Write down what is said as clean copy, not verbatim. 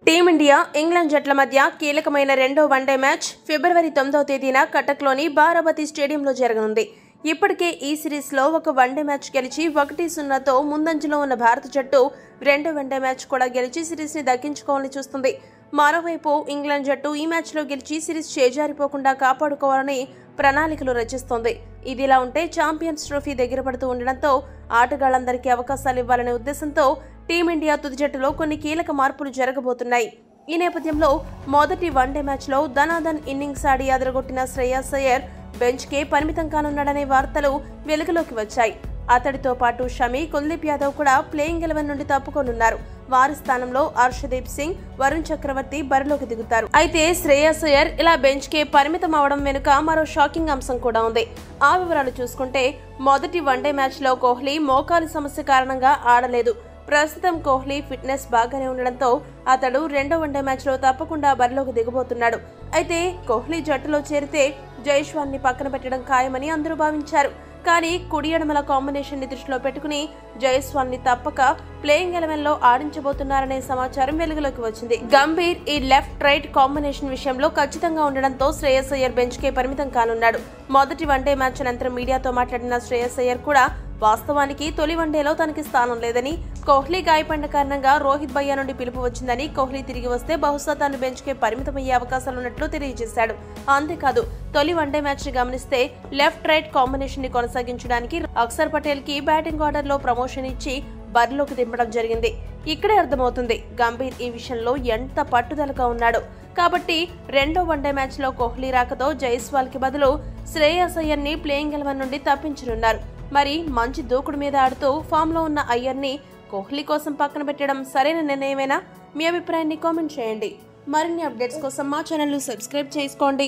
Team India England జట్ల మధ్య కీలకమైన రెండో వన్డే మ్యాచ్ ఫిబ్రవరి 9వ తేదీన కటక్లోని బారామతి స్టేడియంలో జరగనుంది. ఇప్పటికే ఈ సిరీస్లో ఒక వన్డే మ్యాచ్ గెలిచి 1-0తో ముందంజలో ఉన్న భారత జట్టు రెండో వన్డే మ్యాచ్ కూడా గెలిచి సిరీస్ని దక్కించుకోవాలని చూస్తుంది. మరోవైపు ఇంగ్లాండ్ జట్టు ఈ మ్యాచ్లో గెలిచి సిరీస్ చేజారిపోకుండా కాపాడుకోవాలని ప్రణాళికలు రచిస్తోంది. ఇదిలా ఉంటే ఛాంపియన్స్ ట్రోఫీ దగ్గర పడుతూ ఉండడంతో ఆటగాళ్లందరికీ అవకాశాలు ఇవ్వాలనే ఉద్దేశంతో టీమిండియా తుది జట్టులో కొన్ని కీలక మార్పులు జరగబోతున్నాయి. ఈ నేపథ్యంలో మొదటి వన్డే మ్యాచ్లో ధనాధన్ ఇన్నింగ్స్ ఆడి అదరగొట్టిన శ్రేయస్ అయ్యర్ బెంచ్కే పరిమితం కానున్నాడనే వార్తలు వెలుగులోకి వచ్చాయి. అతడితో పాటు షమి, కుల్దీప్ యాదవ్ కూడా ప్లేయింగ్ 11 నుండి తప్పుకోనున్నారు. వారి స్థానంలో హర్షదీప్ సింగ్, వరుణ్ చక్రవర్తి బరిలోకి దిగుతారు. అయితే శ్రేయస్ అయ్యర్ ఇలా బెంచ్కే పరిమితం అవడం వెనుక మరో షాకింగ్ అంశం కూడా ఉంది. ఆ వివరాలు చూసుకుంటే మొదటి వన్డే మ్యాచ్లో కోహ్లీ మోకాలి సమస్య కారణంగా ఆడలేదు. ప్రస్తుతం కోహ్లీ ఫిట్నెస్ బాగానే ఉండడంతో అతడు రెండో వన్డే మ్యాచ్లో తప్పకుండా బరిలోకి దిగబోతున్నాడు. అయితే కోహ్లీ జట్టులో చేరితే జైస్వాల్ని పక్కన పెట్టడం ఖాయమని అందరూ భావించారు. కానీ కుడి ఎడమల కాంబినేషన్ ని దృష్టిలో పెట్టుకుని జైస్వాల్ని తప్పక ప్లేయింగ్ 11లో ఆడించబోతున్నారనే సమాచారం వెలుగులోకి వచ్చింది. గంభీర్ ఈ లెఫ్ట్ రైట్ కాంబినేషన్ విషయంలో ఖచ్చితంగా ఉండడంతో శ్రేయస్ అయ్యర్ బెంచ్కే పరిమితం కానున్నాడు. మొదటి వన్డే మ్యాచ్ అనంతరం మీడియాతో మాట్లాడిన శ్రేయస్ అయ్యర్ కూడా వాస్తవానికి తొలి వన్డేలో తనకి స్థానం లేదని, కోహ్లీ గాయపడిన కారణంగా రోహిత్ భయ్యా నుండి పిలుపు వచ్చిందని, కోహ్లీ తిరిగి వస్తే బహుశా తాను బెంచ్కే పరిమితమయ్యే అవకాశాలున్నట్లు తెలియజేశాడు. అంతేకాదు తొలి వన్డే మ్యాచ్ ని గమనిస్తే లెఫ్ట్ రైట్ కాంబినేషన్ ని కొనసాగించడానికి అక్షర్ పటేల్ కి బ్యాటింగ్ ఆర్డర్ లో ప్రమోషన్ ఇచ్చి బరిలోకి దింపడం జరిగింది. ఇక్కడే అర్థమవుతుంది గంభీర్ ఈ విషయంలో ఎంత పట్టుదలగా ఉన్నాడో. కాబట్టి రెండో వన్డే మ్యాచ్ లో కోహ్లీ రాకతో జైస్వాల్ కి బదులు శ్రేయస్ అయ్యర్ ని ప్లేయింగ్ 11 నుండి తప్పించనున్నారు. మరి మంచి దూకుడు మీద ఆడుతూ ఫామ్ లో ఉన్న అయ్యర్ ని కోహ్లీ కోసం పక్కన పెట్టడం సరైన నిర్ణయమేనా? మీ అభిప్రాయాన్ని కామెంట్ చేయండి. మరిన్ని అప్డేట్స్ కోసం మా ఛానల్ ను సబ్స్క్రైబ్ చేసుకోండి.